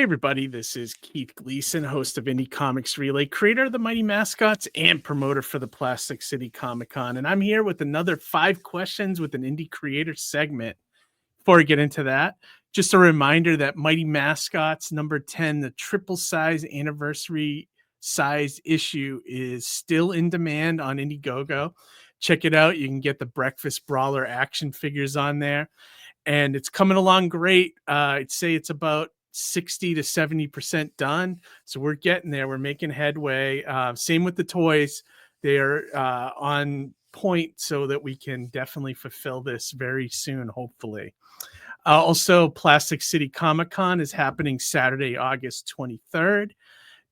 Hey everybody, this is Keith Gleason, host of Indie Comics Relay, creator of the Mighty Mascots, and promoter for the Plastic City Comic Con. And I'm here with another 5 questions with an indie creator segment. Before we get into that, just a reminder that Mighty Mascots number 10, the triple size anniversary size issue, is still in demand on Indiegogo. Check it out. You can get the Breakfast Brawler action figures on there, and it's coming along great. I'd say it's about 60 to 70% done. So we're getting there. We're making headway. Same with the toys. They're on point so that we can definitely fulfill this very soon, hopefully. Also, PlasticCityComicCon is happening Saturday, August 23rd.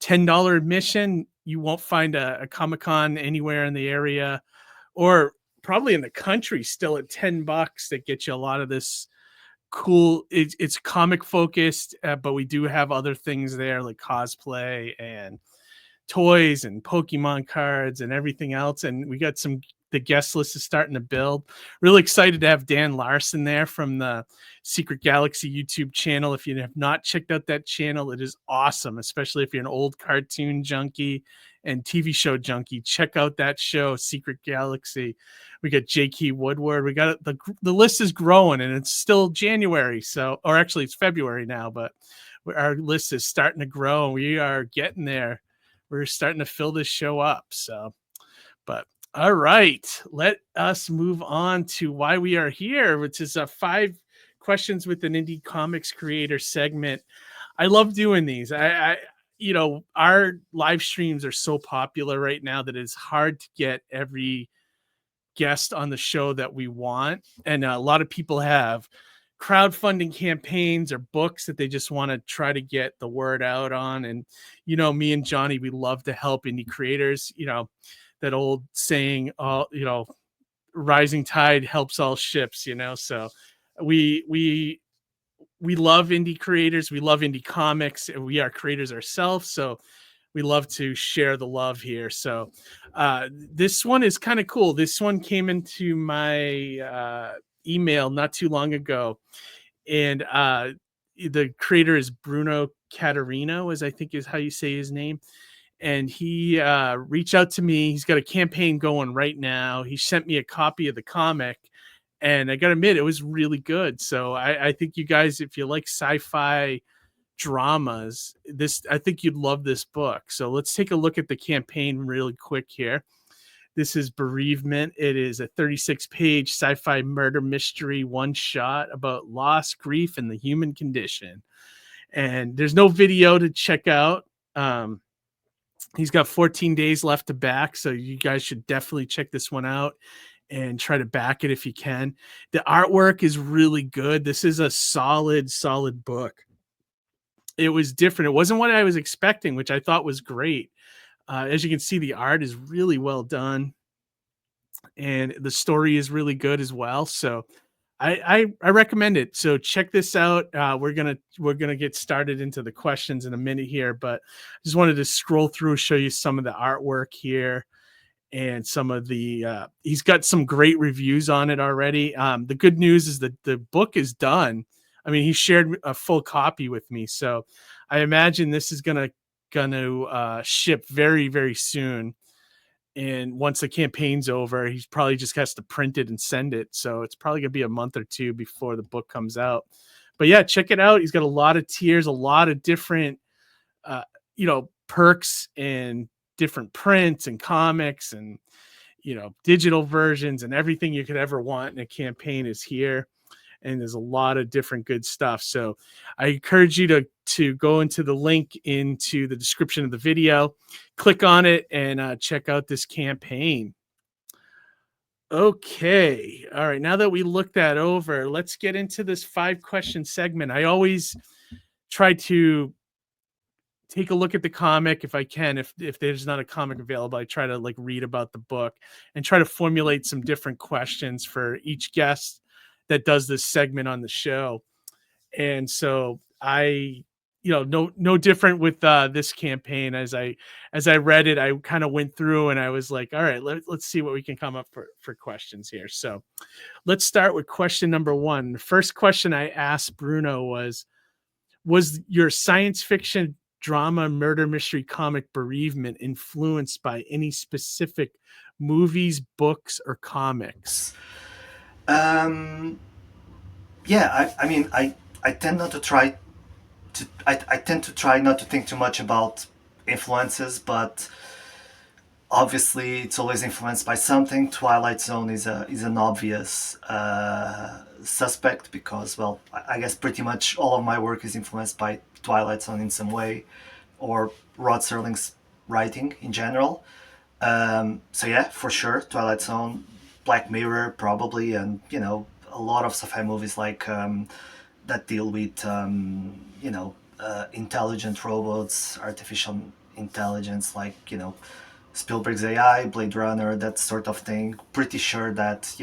$10 admission. You won't find a Comic-Con anywhere in the area or probably in the country still at $10 that gets you a lot of this cool. It's comic focused, but we do have other things there like cosplay and toys and Pokemon cards and everything else. And we got the guest list is starting to build. Really excited to have Dan Larson there from the Secret Galaxy YouTube channel. If you have not checked out that channel, it is awesome, especially if you're an old cartoon junkie and TV show junkie. Check out that show, Secret Galaxy. We got J.K. Woodward. We got the list is growing, and it's still January. So, or actually it's February now, but our list is starting to grow, and we are getting there. We're starting to fill this show up. So, but all right, let us move on to why we are here, which is 5 questions with an indie comics creator segment. I love doing these. Our live streams are so popular right now that it's hard to get every guest on the show that we want. And a lot of people have crowdfunding campaigns or books that they just want to try to get the word out on. And, me and Johnny, we love to help indie creators. That old saying, rising tide helps all ships, so we love indie creators. We love indie comics, and we are creators ourselves. So we love to share the love here. So this one is kind of cool. This one came into my email not too long ago. And the creator is Bruno Catarino, I think is how you say his name. And he reached out to me. He's got a campaign going right now. He sent me a copy of the comic, and I got to admit, it was really good. So I think you guys, if you like sci-fi dramas, I think you'd love this book. So let's take a look at the campaign really quick here. This is Bereavement. It is a 36-page sci-fi murder mystery one-shot about loss, grief, and the human condition. And there's no video to check out. He's got 14 days left to back, so you guys should definitely check this one out and try to back it if you can. The artwork is really good. This is a solid book. It was different. It wasn't what I was expecting, which I thought was great. As you can see, the art is really well done, and the story is really good as well. So I recommend it. So check this out. We're gonna get started into the questions in a minute here, but I just wanted to scroll through, show you some of the artwork here, and some of the. He's got some great reviews on it already. The good news is that the book is done. I mean, he shared a full copy with me, so I imagine this is gonna ship very, very soon. And once the campaign's over, he probably just has to print it and send it. So it's probably going to be a month or 2 before the book comes out. But yeah, check it out. He's got a lot of tiers, a lot of different, perks and different prints and comics and, digital versions, and everything you could ever want in a campaign is here. And there's a lot of different good stuff. So I encourage you to go into the link into the description of the video, click on it, and check out this campaign. Okay. All right. Now that we looked that over, let's get into this 5-question segment. I always try to take a look at the comic if I can. If there's not a comic available, I try to read about the book and try to formulate some different questions for each guest that does this segment on the show. And so no different with this campaign. As I read it, I kind of went through and I was like, all right, let's see what we can come up for questions here. So let's start with question number 1. The first question I asked Bruno was, Was your science fiction drama murder mystery comic Bereavement influenced by any specific movies, books, or comics? Um, yeah, I mean, I tend not to try I tend to try not to think too much about influences, but obviously it's always influenced by something. Twilight Zone is an obvious suspect because, well, I guess pretty much all of my work is influenced by Twilight Zone in some way, or Rod Serling's writing in general. So yeah, for sure, Twilight Zone, Black Mirror probably, and a lot of sci-fi movies like that deal with intelligent robots, artificial intelligence, like Spielberg's AI, Blade Runner, that sort of thing. Pretty sure that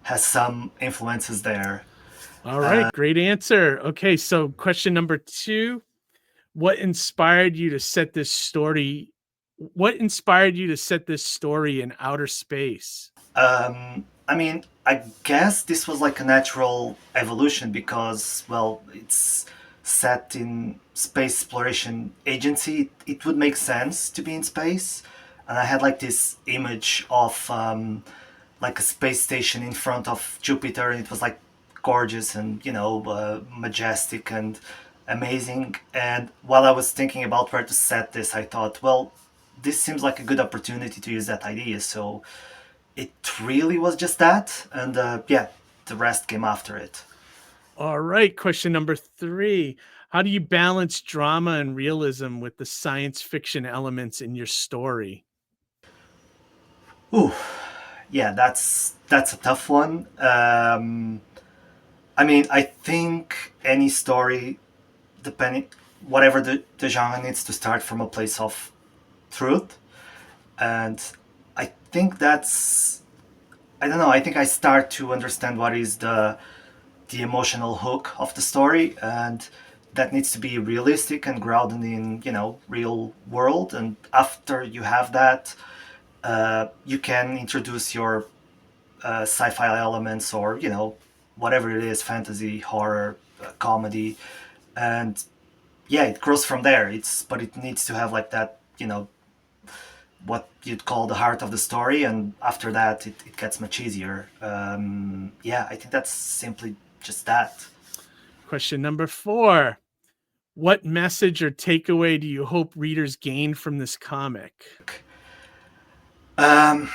has some influences there. All right, great answer. Okay, so question number 2, what inspired you to set this story in outer space? I mean, I guess this was like a natural evolution because, well, it's set in space exploration agency. It would make sense to be in space, and I had like this image of like a space station in front of Jupiter, and it was like gorgeous and majestic and amazing. And while I was thinking about where to set this, I thought, well, this seems like a good opportunity to use that idea. So it really was just that, and yeah, the rest came after it. All right, question number 3. How do you balance drama and realism with the science fiction elements in your story? Ooh, yeah, that's a tough one. I mean, I think any story, depending whatever the genre, needs to start from a place of truth, and I think that's I don't know. I think I start to understand what is the emotional hook of the story, and that needs to be realistic and grounded in real world. And after you have that, you can introduce your sci-fi elements, or whatever it is, fantasy, horror, comedy, and yeah, it grows from there. But it needs to have like that, what you'd call the heart of the story, and after that it gets much easier. Yeah, I think that's simply just that. Question number 4. What message or takeaway do you hope readers gain from this comic? um,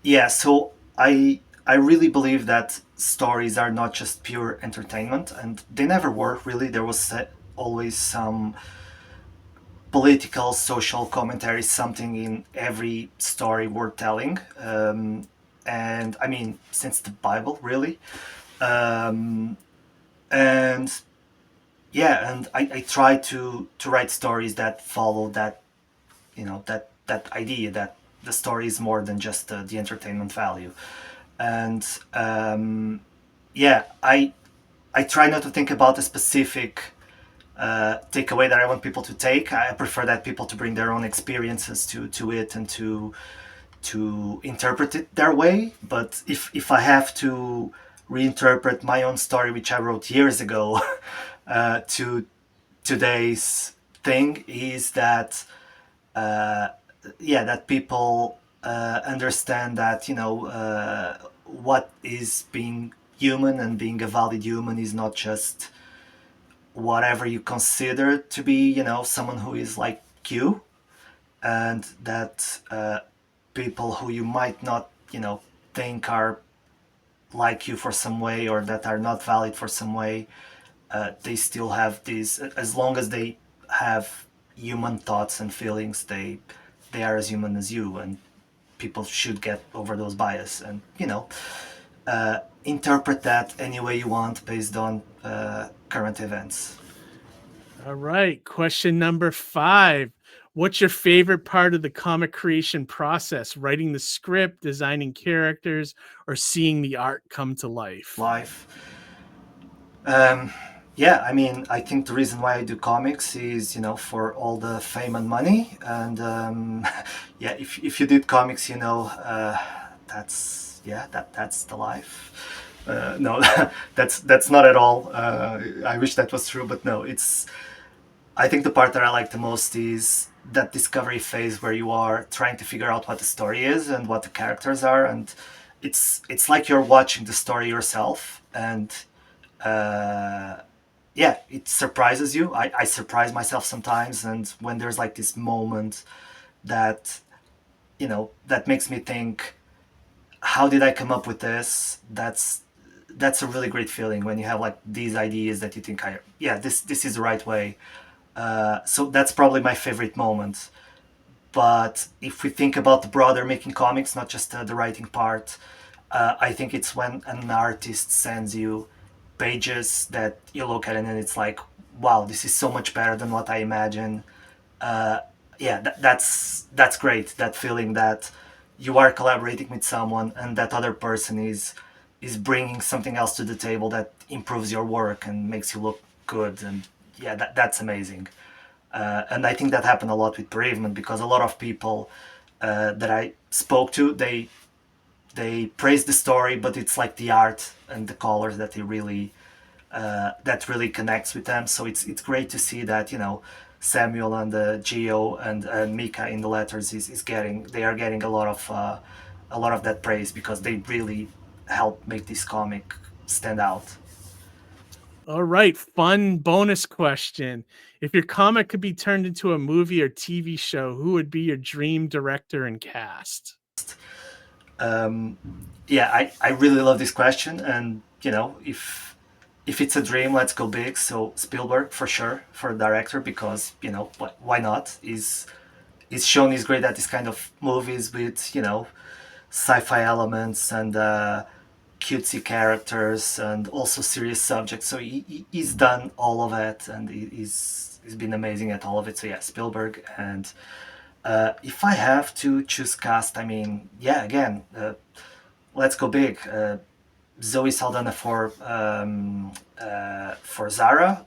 yeah, so I really believe that stories are not just pure entertainment, and they never were really. There was always some political, social commentary, something in every story worth telling. And I mean, since the Bible, really. Um, and yeah, and I try to write stories that follow that, that idea that the story is more than just the entertainment value. And yeah, I try not to think about a specific takeaway that I want people to take. I prefer that people to bring their own experiences to it, and to interpret it their way. But if I have to reinterpret my own story, which I wrote years ago, to today's thing, is that uh, yeah, that people understand that what is being human, and being a valid human is not just whatever you consider to be, someone who is like you, and that people who you might not, think are like you for some way, or that are not valid for some way, they still have these. As long as they have human thoughts and feelings, they are as human as you, and people should get over those bias, and interpret that any way you want based on current events. All right, question number 5. What's your favorite part of the comic creation process? Writing the script, designing characters, or seeing the art come to life? Life. Um, yeah, I mean, I think the reason why I do comics is, for all the fame and money. And yeah, if you did comics, that's, yeah, that's the life. No, that's not at all. I wish that was true, but no, it's. I think the part that I like the most is that discovery phase where you are trying to figure out what the story is and what the characters are, and it's like you're watching the story yourself, and uh, yeah, it surprises you. I surprise myself sometimes, and when there's like this moment that that makes me think, how did I come up with this? That's a really great feeling when you have like these ideas that you think, yeah, this is the right way. So that's probably my favorite moment. But if we think about the broader making comics, not just the writing part, I think it's when an artist sends you pages that you look at it and it's like, wow, this is so much better than what I imagined. uh, yeah, that's great. That feeling that you are collaborating with someone and that other person is bringing something else to the table that improves your work and makes you look good, and yeah, that's amazing. And I think that happened a lot with Bereavement because a lot of people that I spoke to, they praise the story, but it's like the art and the colors that they really that really connects with them. So it's great to see that Samuel and Geo and Mika in the letters is getting they are getting a lot of that praise because they really help make this comic stand out. All right, fun bonus question. If your comic could be turned into a movie or TV show, who would be your dream director and cast? Um, yeah, I really love this question, and if it's a dream, let's go big. So Spielberg for sure for a director because why not? He's shown he's great at this kind of movies with sci-fi elements and cutesy characters and also serious subjects. So he's done all of it, and he's been amazing at all of it. So yeah, Spielberg. And if I have to choose cast, I mean, yeah, again, let's go big. Zoe Saldana for Zara,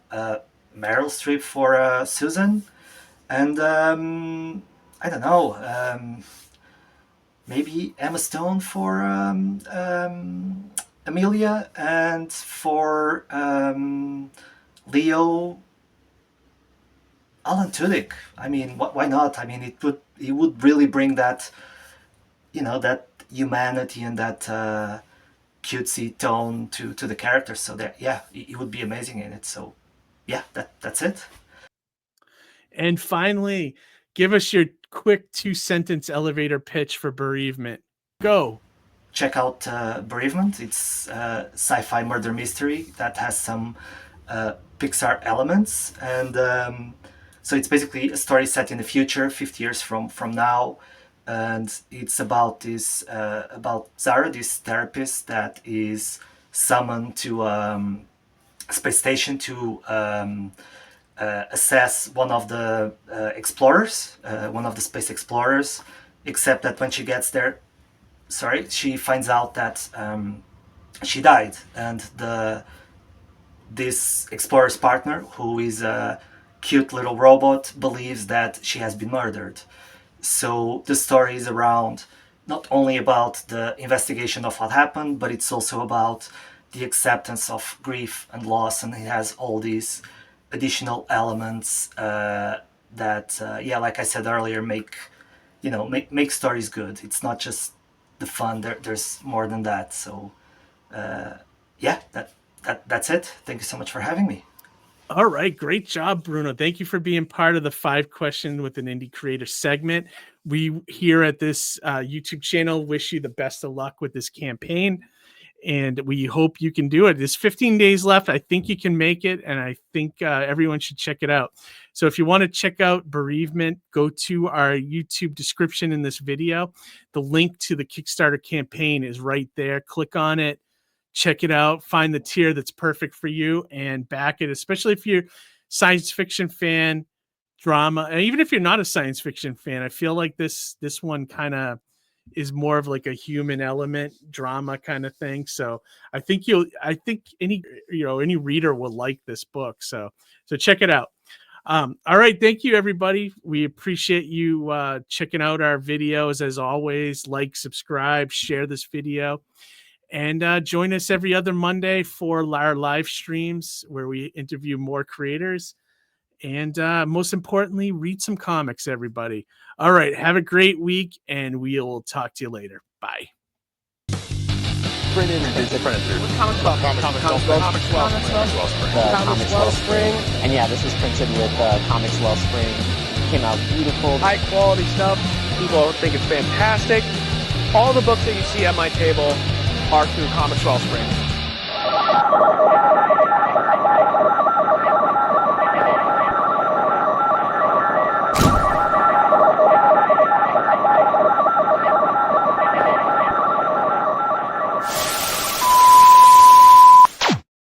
Meryl Streep for Susan, and I don't know. Maybe Emma Stone for Amelia, and for Leo, Alan Tudyk. I mean, why not? I mean, it would really bring that that humanity and that cutesy tone to the characters. So that yeah, it would be amazing in it. So yeah, that's it. And finally, give us your quick 2 sentence elevator pitch for Bereavement. Go. Check out Bereavement. It's sci-fi murder mystery that has some Pixar elements, and so it's basically a story set in the future, 50 years from now, and it's about this about Zara, this therapist that is summoned to space station to assess one of the explorers, one of the space explorers. Except that when she gets there, she finds out that she died, and this explorer's partner, who is a cute little robot, believes that she has been murdered. So the story is around not only about the investigation of what happened, but it's also about the acceptance of grief and loss, and it has all these additional elements that, yeah, like I said earlier, make stories good. It's not just the fun. There's more than that. So yeah, that's it. Thank you so much for having me. All right, great job, Bruno. Thank you for being part of the 5 Questions with an Indie Creator segment. We here at this YouTube channel wish you the best of luck with this campaign, and we hope you can do it. There's 15 days left. I think you can make it, and I think everyone should check it out. So if you want to check out Bereavement, go to our YouTube description in this video. The link to the Kickstarter campaign is right there. Click on it, check it out, find the tier that's perfect for you, and back it, especially if you're science fiction fan, drama, and even if you're not a science fiction fan. I feel like this one kind of is more of like a human element drama kind of thing. So I think any reader will like this book. So check it out. All right, thank you everybody. We appreciate you checking out our videos. As always, like, subscribe, share this video, And join us every other Monday for our live streams where we interview more creators. And most importantly, read some comics, everybody. All right. Have a great week, and we'll talk to you later. Bye. Printed Comics Wellspring. And yeah, this is printed with Comics Wellspring. Came out beautiful. High quality stuff. People think it's fantastic. All the books that you see at my table are through Comics Wellspring.